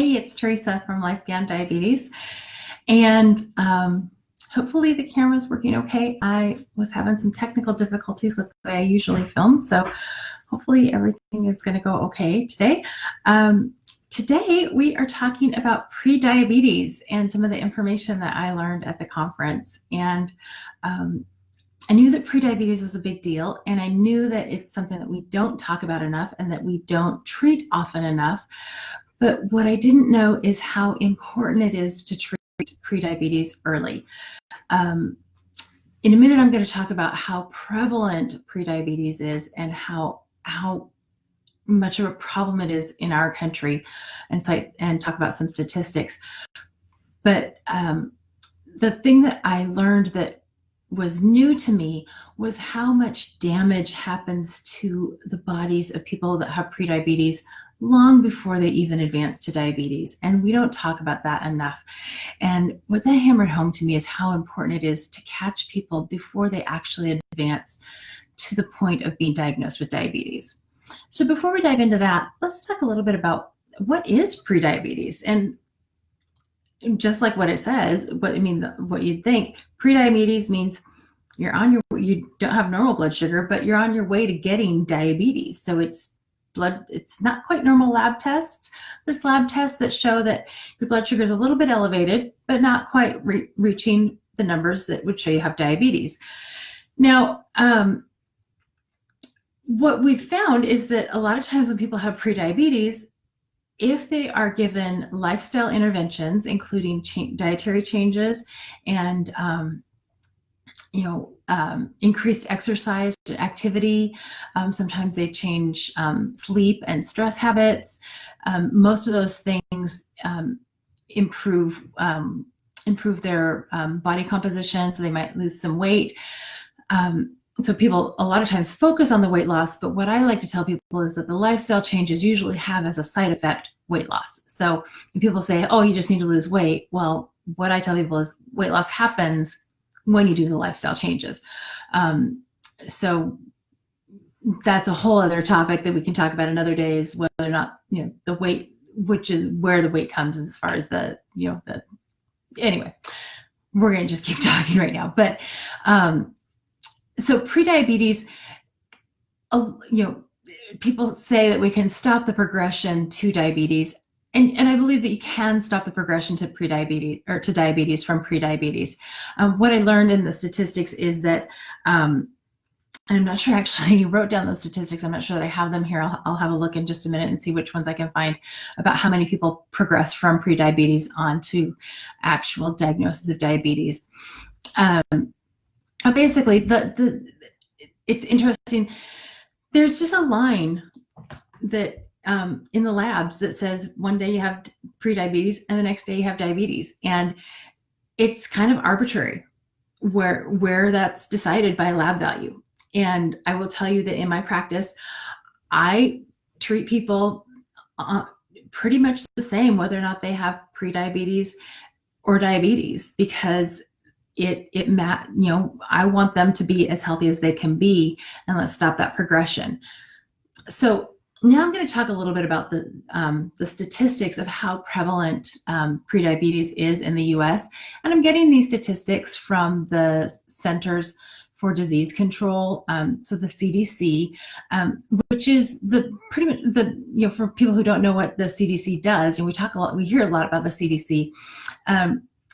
Hey, it's Teresa from Life Beyond Diabetes. And hopefully the camera's working okay. I was having some technical difficulties with the way I usually film, so hopefully everything is going to go okay today. Today we are talking about pre-diabetes and some of the information that I learned at the conference. And I knew that pre-diabetes was a big deal, and I knew that it's something that we don't talk about enough and that we don't treat often enough. But what I didn't know is how important it is to treat pre-diabetes early. In a minute, I'm going to talk about how prevalent pre-diabetes is and how much of a problem it is in our country, and talk about some statistics. But the thing that I learned that was new to me was how much damage happens to the bodies of people that have pre-diabetes long before they even advance to diabetes. And we don't talk about that enough. And what that hammered home to me is how important it is to catch people before they actually advance to the point of being diagnosed with diabetes. So before we dive into that, let's talk a little bit about what is pre-diabetes. And just like what it says, what you'd think, pre-diabetes means you don't have normal blood sugar, but you're on your way to getting diabetes. So it's not quite normal lab tests. There's lab tests that show that your blood sugar is a little bit elevated, but not quite reaching the numbers that would show you have diabetes. Now, what we've found is that a lot of times when people have pre-diabetes, if they are given lifestyle interventions, including dietary changes and increased exercise activity, sometimes they change sleep and stress habits. Most of those things improve their body composition, so they might lose some weight. So people a lot of times focus on the weight loss, but what I like to tell people is that the lifestyle changes usually have as a side effect weight loss. So when people say, oh, you just need to lose weight. Well, what I tell people is weight loss happens when you do the lifestyle changes. So that's a whole other topic that we can talk about another day, is whether or not, the weight, which is where the weight comes as far as anyway, we're going to just keep talking right now. But, so pre-diabetes, people say that we can stop the progression to diabetes. And I believe that you can stop the progression to pre-diabetes or to diabetes from pre-diabetes. What I learned in the statistics is that, and I'm not sure actually you wrote down those statistics. I'm not sure that I have them here. I'll have a look in just a minute and see which ones I can find about how many people progress from pre-diabetes onto actual diagnosis of diabetes. Basically, it's interesting. There's just a line that in the labs that says one day you have pre-diabetes and the next day you have diabetes, and it's kind of arbitrary where that's decided by lab value. And I will tell you that in my practice, I treat people pretty much the same whether or not they have pre-diabetes or diabetes, because I want them to be as healthy as they can be, and let's stop that progression. So now I'm going to talk a little bit about the statistics of how prevalent prediabetes is in the U.S. And I'm getting these statistics from the Centers for Disease Control, so the CDC, which is pretty much for people who don't know what the CDC does, and we hear a lot about the CDC.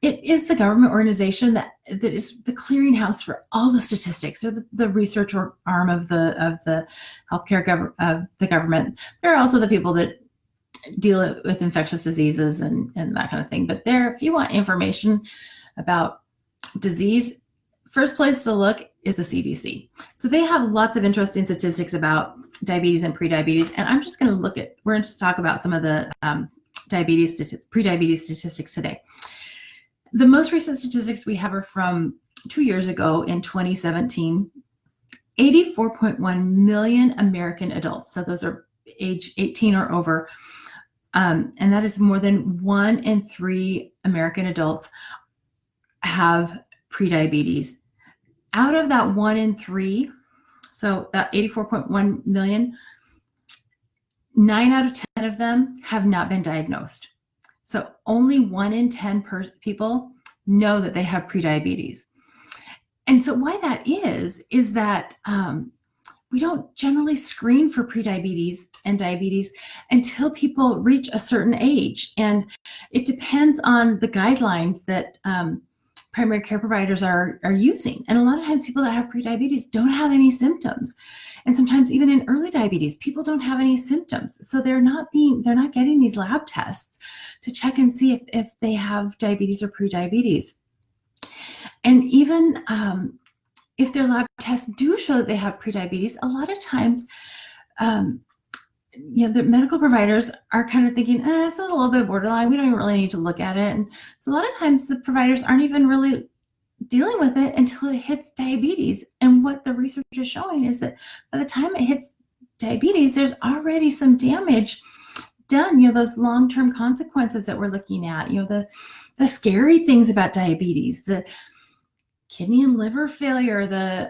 It is the government organization that is the clearinghouse for all the statistics. They're the research arm of the healthcare of the government. They're also the people that deal with infectious diseases and that kind of thing. But if you want information about disease, first place to look is the CDC. So they have lots of interesting statistics about diabetes and prediabetes. And I'm just going to we're going to talk about some of the prediabetes statistics today. The most recent statistics we have are from 2 years ago in 2017. 84.1 million American adults, so those are age 18 or over, and that is more than 1 in 3 American adults have prediabetes. Out of that 1 in 3, so that 84.1 million, 9 out of 10 of them have not been diagnosed. So only 1 in 10 people know that they have prediabetes. And so why that is that we don't generally screen for prediabetes and diabetes until people reach a certain age. And it depends on the guidelines that primary care providers are using. And a lot of times people that have prediabetes don't have any symptoms. And sometimes even in early diabetes, people don't have any symptoms. So they're not getting these lab tests to check and see if they have diabetes or prediabetes. And even if their lab tests do show that they have prediabetes, a lot of times, the medical providers are kind of thinking, it's a little bit borderline. We don't even really need to look at it. And so a lot of times the providers aren't even really dealing with it until it hits diabetes. And what the research is showing is that by the time it hits diabetes, there's already some damage done. Those long-term consequences that we're looking at, the scary things about diabetes, the kidney and liver failure, the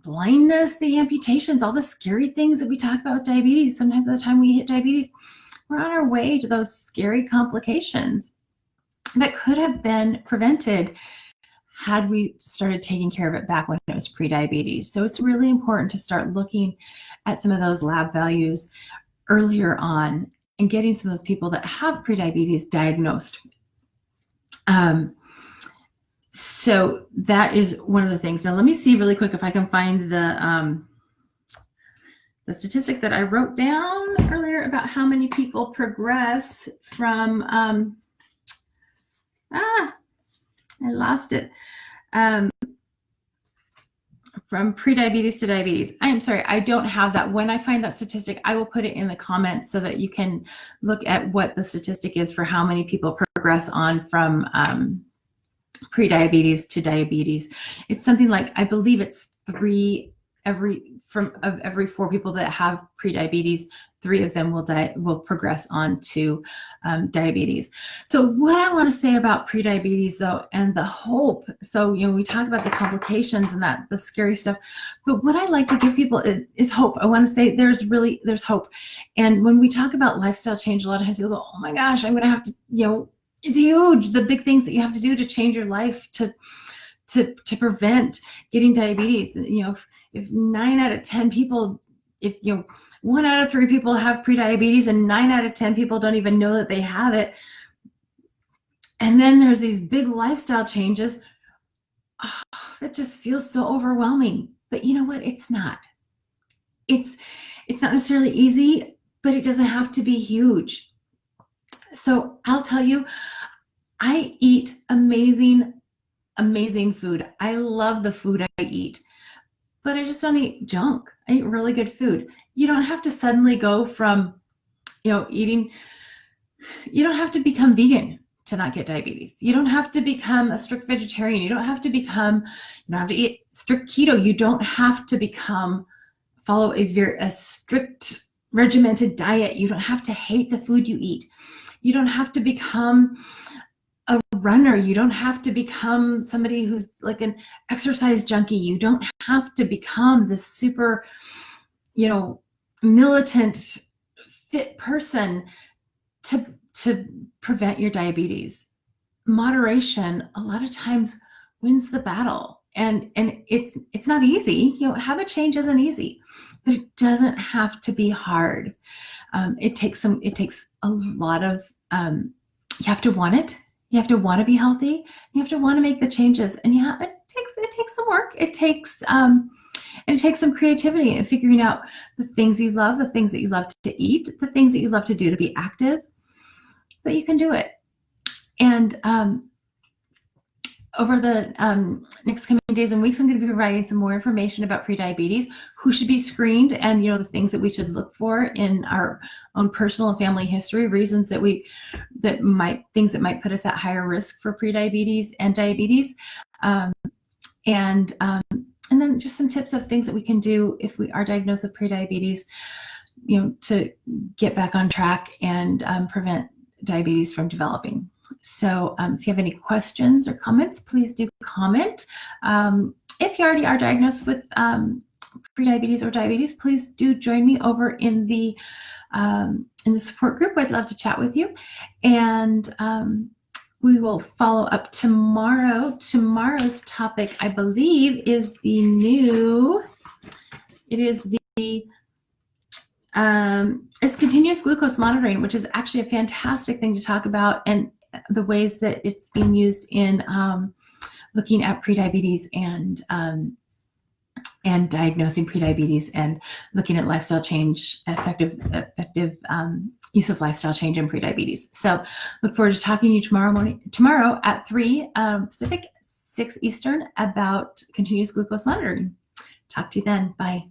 blindness, the amputations, all the scary things that we talk about with diabetes. Sometimes by the time we hit diabetes, we're on our way to those scary complications that could have been prevented had we started taking care of it back when it was prediabetes. So it's really important to start looking at some of those lab values earlier on and getting some of those people that have prediabetes diagnosed. So that is one of the things. Now let me see really quick if I can find the statistic that I wrote down earlier about how many people progress from, I lost it, from prediabetes to diabetes. I am sorry, I don't have that. When I find that statistic, I will put it in the comments so that you can look at what the statistic is for how many people progress on from prediabetes to diabetes. It's something like, I believe it's 3 every 4 people that have prediabetes, 3 of them will progress on to diabetes. So what I want to say about prediabetes though, and the hope, so we talk about the complications and the scary stuff, but what I like to give people is hope. I want to say there's hope. And when we talk about lifestyle change, a lot of times people go, oh my gosh, I'm going to have to, it's huge, the big things that you have to do to change your life to prevent getting diabetes. If 9 out of 10 people, if 1 out of 3 people have prediabetes and 9 out of 10 people don't even know that they have it, and then there's these big lifestyle changes, that just feels so overwhelming. But you know what? It's not. It's not necessarily easy, but it doesn't have to be huge. So I'll tell you, I eat amazing food. I love the food I eat, but I just don't eat junk. I eat really good food. You don't have to suddenly go from, eating, you don't have to become vegan to not get diabetes. You don't have to become a strict vegetarian. You don't have to eat strict keto. You don't have to follow a strict regimented diet. You don't have to hate the food you eat. You don't have to become a runner. You don't have to become somebody who's like an exercise junkie. You don't have to become this super, militant, fit person to prevent your diabetes. Moderation a lot of times wins the battle, and it's not easy. Habit change isn't easy, but it doesn't have to be hard. It takes a lot of, you have to want it. You have to want to be healthy. You have to want to make the changes, and it takes some work. It takes some creativity and figuring out the things you love, the things that you love to eat, the things that you love to do to be active. But you can do it. And over the next coming days and weeks, I'm going to be providing some more information about prediabetes, who should be screened, and the things that we should look for in our own personal and family history, reasons that might put us at higher risk for prediabetes and diabetes, and then just some tips of things that we can do if we are diagnosed with prediabetes, to get back on track and prevent diabetes from developing. So if you have any questions or comments, please do comment. If you already are diagnosed with prediabetes or diabetes, please do join me over in the support group. I'd love to chat with you. And we will follow up tomorrow. Tomorrow's topic, I believe, is it's continuous glucose monitoring, which is actually a fantastic thing to talk about, and the ways that it's being used in looking at prediabetes and diagnosing prediabetes and looking at lifestyle change, effective use of lifestyle change in prediabetes. So look forward to talking to you tomorrow at 3 Pacific, 6 Eastern about continuous glucose monitoring. Talk to you then. Bye.